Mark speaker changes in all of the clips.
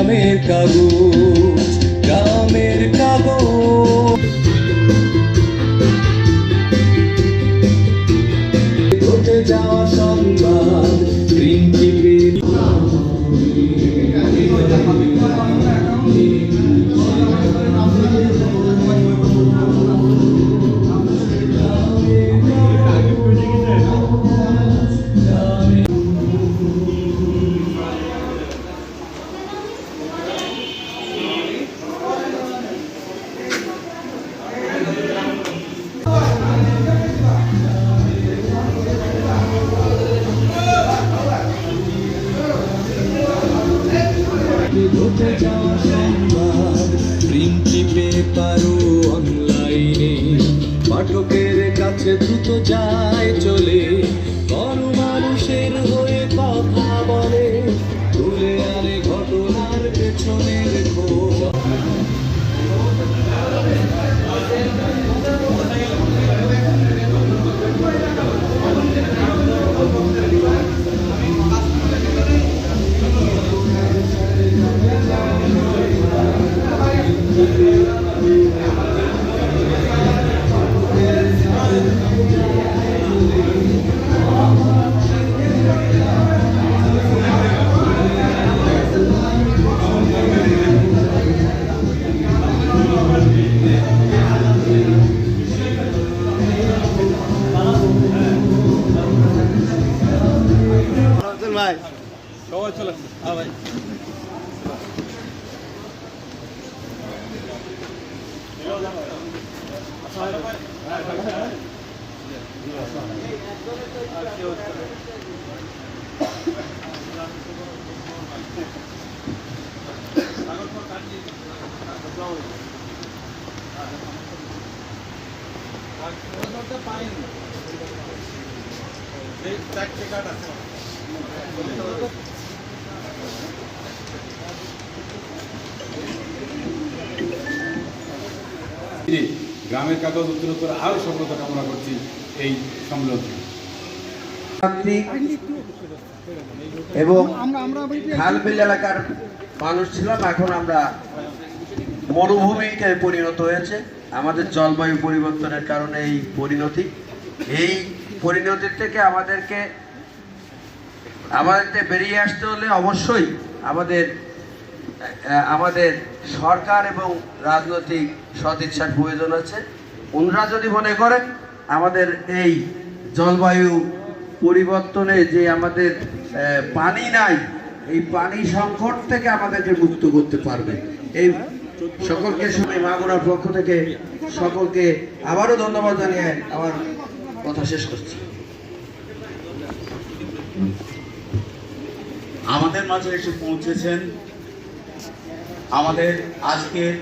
Speaker 1: গ্রামের কাগজ, গ্রামের কাগজ। ঘটে যাওয়া সংবাদ গ্রিন টিভি। ঘটে যাওয়া সংবাদ প্রিন্টি পেপার ও অনলাইনে পাঠকের কাছে দ্রুত যায় চলে। গণমানুষের হয়ে কথা বলে, তুলে আনে ঘটনার পেছনের খোঁজ।
Speaker 2: ভাই সবাই চলে আসছে। হ্যাঁ ভাই গ্রামের কাগজ উত্তরোত্তর আরো সফলতা কামনা করছি এই সম্মেলন
Speaker 3: এবং খালবিল এলাকার মানুষ ছিলাম, এখন আমরা মরুভূমিতে পরিণত হয়েছে। আমাদের জলবায়ু পরিবর্তনের কারণে এই পরিণতি। এই পরিণতির থেকে আমাদেরকে বেরিয়ে আসতে হলে অবশ্যই আমাদের সরকার এবং রাজনৈতিক সদিচ্ছার প্রয়োজন আছে। ওনারা যদি মনে করেন আমাদের এই জলবায়ু পরিবর্তনে যে আমাদের পানি নাই, এই পানি সংকট থেকে আমাদেরকে মুক্ত করতে পারবে, এই সকলকে শুনে মাগুরার পক্ষ থেকে সকলকে আবারও ধন্যবাদ জানিয়ে আমার কথা শেষ করছি।
Speaker 4: আমাদের মাঝে এসে পৌঁছেছেন আমাদের আজকের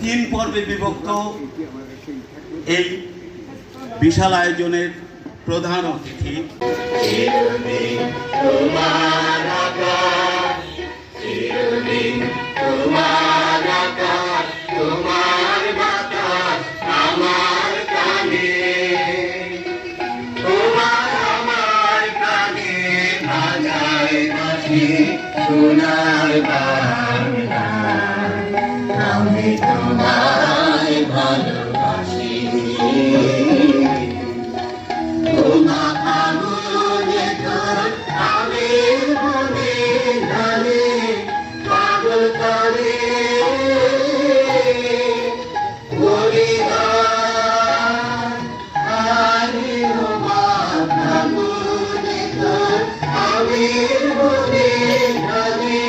Speaker 4: 3 পর্বে বিভক্ত এই বিশাল আয়োজনের প্রধান অতিথি
Speaker 5: সোনার বাংলা, আমি তোমায় ভালোবাসি। তোমা আগুনে তোর আমের মনে ঢালে পাগল করে পরিবার। আরে ও মা আগুনে তোর আমের মনে ঢালে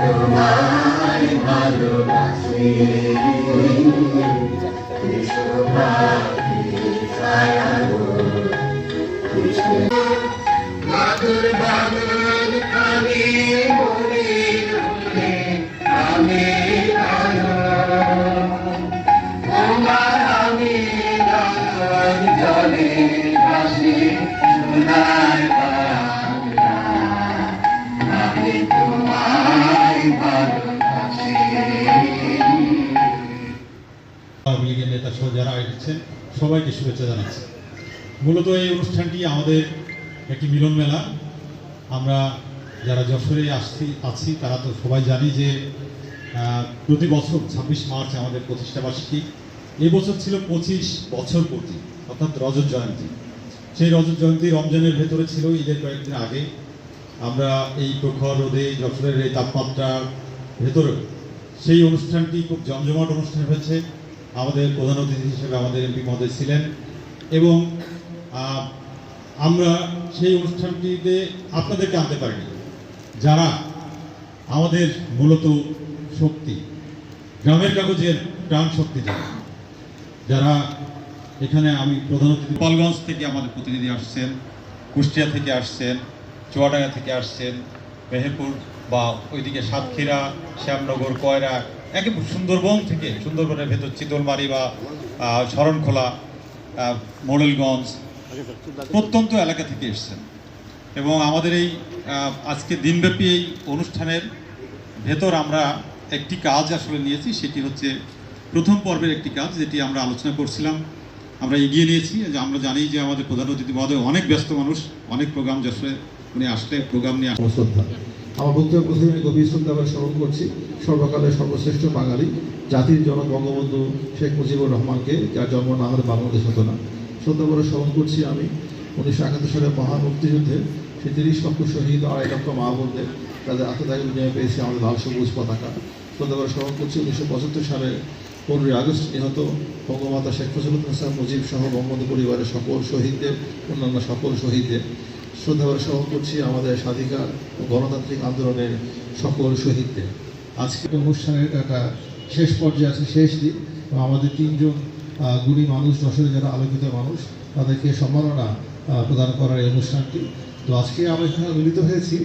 Speaker 5: তোমায় ভালোবাসি। মাদুর বাদুর কানে মনে মনে আমি তোমার আমি জলে ভাসি সোনার বাংলা, আমি তোমার
Speaker 6: সহযোগিতা সহ যারা এসেছেন সবাইকে শুভেচ্ছা জানাচ্ছি। মূলত এই অনুষ্ঠানটি আমাদের একটি মিলন মেলা। আমরা যারা যশোরে আছি তারা তো সবাই জানি যে প্রতি বছর 26 মার্চ আমাদের প্রতিষ্ঠাবার্ষিকী। এই বছর ছিল 25 বছর পূর্তি, অর্থাৎ রজত জয়ন্তী। সেই রজত জয়ন্তী রমজানের ভেতরে ছিল, ঈদের কয়েকদিন আগে। আমরা এই প্রখর রোদে যশোরের এই তাপমাত্রার ভেতরে সেই অনুষ্ঠানটি খুব জমজমাট অনুষ্ঠান হয়েছে। আমাদের প্রধান অতিথি হিসেবে আমাদের এমপি মহোদয় ছিলেন এবং আমরা সেই অনুষ্ঠানটিতে আপনাদেরকে আনতে পারিনি, যারা আমাদের মূলত শক্তি, গ্রামের কাগজের প্রাণ শক্তি, যারা এখানে আমি প্রধান অতিথি গোপালগঞ্জ থেকে আমাদের প্রতিনিধি আসছেন, কুষ্টিয়া থেকে আসছেন, চুয়াডাঙ্গা থেকে আসছেন, মেহেরপুর বা ওইদিকে সাতক্ষীরা, শ্যামনগর, কয়রা, একেবারে সুন্দরবন থেকে, সুন্দরবনের ভেতর চিতলমারি বা শরণখোলা, মোড়েলগঞ্জ, প্রত্যন্ত এলাকা থেকে এসছেন। এবং আমাদের এই আজকে দিনব্যাপী এই অনুষ্ঠানের ভেতর আমরা একটি কাজ আসলে নিয়েছি, সেটি হচ্ছে প্রথম পর্বের একটি কাজ, যেটি আমরা আলোচনা করছিলাম, আমরা এগিয়ে নিয়েছি। যে আমরা জানি যে আমাদের প্রধান অতিথি মহোদয় অনেক ব্যস্ত মানুষ, অনেক প্রোগ্রাম যশোরে উনি আসলে প্রোগ্রাম নিয়ে
Speaker 7: শ্রদ্ধা। আমার বক্তব্য প্রথমে গভীর শ্রদ্ধা স্মরণ করছি সর্বকালের সর্বশ্রেষ্ঠ বাঙালি, জাতির জনক বঙ্গবন্ধু শেখ মুজিবুর রহমানকে, যার জন্ম না হলে বাংলাদেশ হতো না। শ্রদ্ধা করে স্মরণ করছি আমি 1971 সালে মহান মুক্তিযুদ্ধে সেই 30 লক্ষ শহীদ, 2.5 লক্ষ মা বোনদের, তাদের আত্মত্যাগের বিনিময়ে পেয়েছি আমাদের লাল সবুজ পতাকা। শ্রদ্ধা করে স্মরণ করছি 1975 সালে 15 আগস্ট নিহত বঙ্গমাতা শেখ মুজিবুর মুজিব সহ বঙ্গবন্ধু পরিবারের সকল শহীদদের, অন্যান্য সকল শহীদদের। শ্রদ্ধা করে স্মরণ করছি আমাদের স্বাধিকার ও গণতান্ত্রিক আন্দোলনের সকল শহীদদের। আজকে অনুষ্ঠানের একটা শেষ পর্যায়ে আছে, শেষ দিন। আমাদের 3 জন গুণী মানুষ, যশোরে যারা আলোকিত মানুষ, তাদেরকে সম্মাননা প্রদান করার এই অনুষ্ঠানটি। তো আজকে আমরা এখানে মিলিত হয়েছি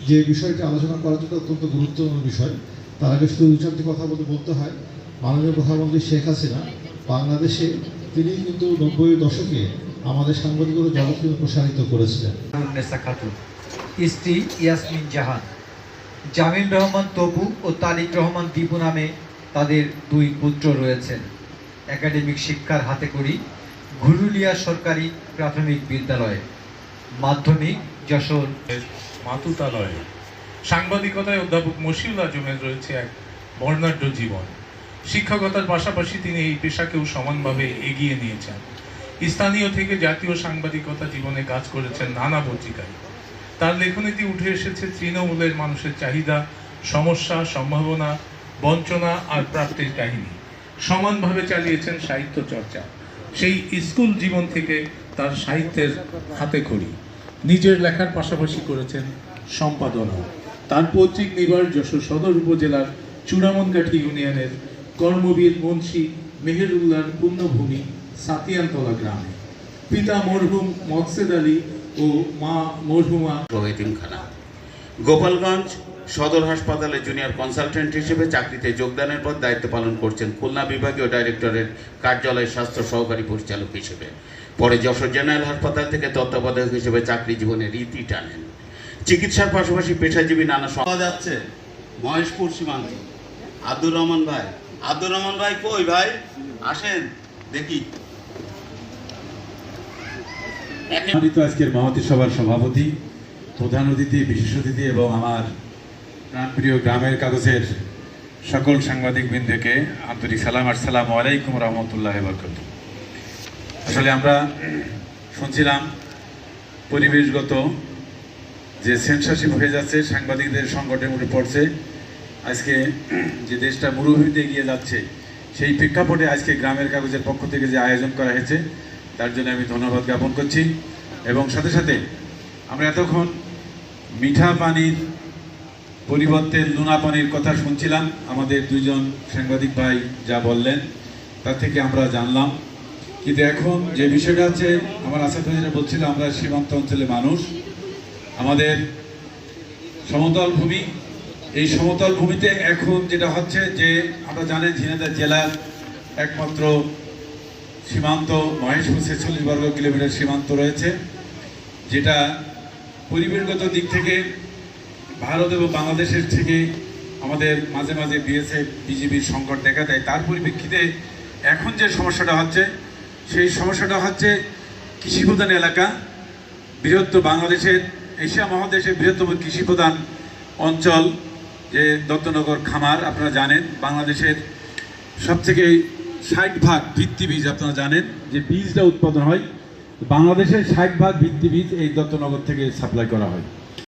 Speaker 7: যে বিষয়টি আলোচনা করার জন্য অত্যন্ত গুরুত্বপূর্ণ বিষয়। তার আগে শুধু 2-4টি কথা বলতে হয়। মাননীয় প্রধানমন্ত্রী শেখ হাসিনা বাংলাদেশে তিনি কিন্তু 90-এর দশকে আমাদের সাংবাদিকতা জগৎকে প্রসারিত করেছিলেন।
Speaker 8: নেসা খাতুন, স্ত্রী ইয়াসমিন জাহান, জামিন রহমান তপু ও তালিক রহমান দীপু নামে তাদের 2 পুত্র রয়েছেন। একাডেমিক শিক্ষার হাতেখড়ি ঘুরুলিয়া সরকারি প্রাথমিক বিদ্যালয়ে, মাধ্যমিক যশোর
Speaker 9: মাতুতালয়ে। সাংবাদিকতায় অধ্যাপক মশিউল আজমের রয়েছে এক বর্ণাঢ্য জীবন। শিক্ষকতার পাশাপাশি তিনি এই পেশাকেও সমানভাবে এগিয়ে নিয়েছেন। স্থানীয় থেকে জাতীয় সাংবাদিকতা জীবনে কাজ করেছেন নানা পত্রিকায়। তার লেখনীতে উঠে এসেছে তৃণমূলের মানুষের চাহিদা, সমস্যা, সম্ভাবনা, বঞ্চনা আর প্রাপ্তির কাহিনী। সমানভাবে চালিয়েছেন সাহিত্য চর্চা। সেই স্কুল জীবন থেকে তার সাহিত্যের হাতেখড়ি। নিজের লেখার পাশাপাশি করেছেন সম্পাদনা। তার পৈতৃক নিবাস যশোর সদর উপজেলার চূড়ামনকাঠি ইউনিয়নের কর্মবীর মুন্সি মেহেরুল্লাহর পুণ্যভূমি সাতিয়ানতলা গ্রামে। পিতা মরহুম মকসেদ আলী ও মা মরহুমা
Speaker 4: এতিমখানা। গোপালগঞ্জ সদর হাসপাতালে জুনিয়র কনসালটেন্ট হিসেবে চাকরিতে যোগদানের পর দায়িত্ব পালন করছেন খুলনা বিভাগীয় ডাইরেক্টরের কার্যালয় স্বাস্থ্য সহকারী পরিচালক হিসেবে। পরে যশোর জেনারেল হাসপাতাল থেকে তত্ত্বাবধায়ক হিসেবে চাকরি জীবনের রীতি টানেন। চিকিৎসার পাশাপাশি পেশাজীবী নানা পাওয়া যাচ্ছে। মহেশপুর সীমান্ত আব্দুর রহমান ভাই, আব্দুর রহমান ভাই কই ভাই? আসেন দেখি।
Speaker 2: আজকের মহতী সভার সভাপতি, প্রধান অতিথি, বিশেষ অতিথি এবং আমার প্রাণপ্রিয় গ্রামের কাগজের সকল সাংবাদিকবৃন্দকে আন্তরিক সালাম। আসসালামু আলাইকুম রহমতুল্লাহ বরকাতুহু। আসলে আমরা শুনছিলাম পরিবেশগত যে সেন্সরশিপ হয়ে যাচ্ছে, সাংবাদিকদের সংকটের মুখে পড়ছে। আজকে যে দেশটা মরুভূমিতে এগিয়ে যাচ্ছে, সেই প্রেক্ষাপটে আজকে গ্রামের কাগজের পক্ষ থেকে যে আয়োজন করা হয়েছে তার জন্য আমি ধন্যবাদ জ্ঞাপন করছি। এবং সাথে সাথে আমরা এতক্ষণ মিঠা পানির পরিবর্তে লুনা পানির কথা শুনছিলাম। আমাদের 2 জন সাংবাদিক ভাই যা বললেন তার থেকে আমরা জানলাম। কিন্তু এখন যে বিষয়টা আছে, আমার আসাদ ভাই বলছিল আমরা সীমান্ত অঞ্চলের মানুষ, আমাদের সমতল ভূমি, এই সমতল ভূমিতে এখন যেটা হচ্ছে যে আমরা জানি ঝিনাইদহ জেলার একমাত্র সীমান্ত মহেশপুর 46 বর্গ কিলোমিটার সীমান্ত রয়েছে, যেটা পরিবেশগত দিক থেকে ভারত এবং বাংলাদেশের থেকে আমাদের মাঝে মাঝে বিএসএফ বিজিবির সংকট দেখা দেয়। তার পরিপ্রেক্ষিতে এখন যে সমস্যাটা হচ্ছে সেই সমস্যাটা হচ্ছে কৃষিপ্রধান এলাকা, বৃহত্তর বাংলাদেশের এশিয়া মহাদেশের বৃহত্তম কৃষিপ্রধান অঞ্চল যে দত্তনগর খামার, আপনারা জানেন বাংলাদেশের সবথেকে 60% ভিত্তিবীজ, আপনারা জানেন যে বীজটা উৎপাদন হয় বাংলাদেশের 60% ভিত্তিবীজ এই দত্তনগর থেকে সাপ্লাই করা হয়।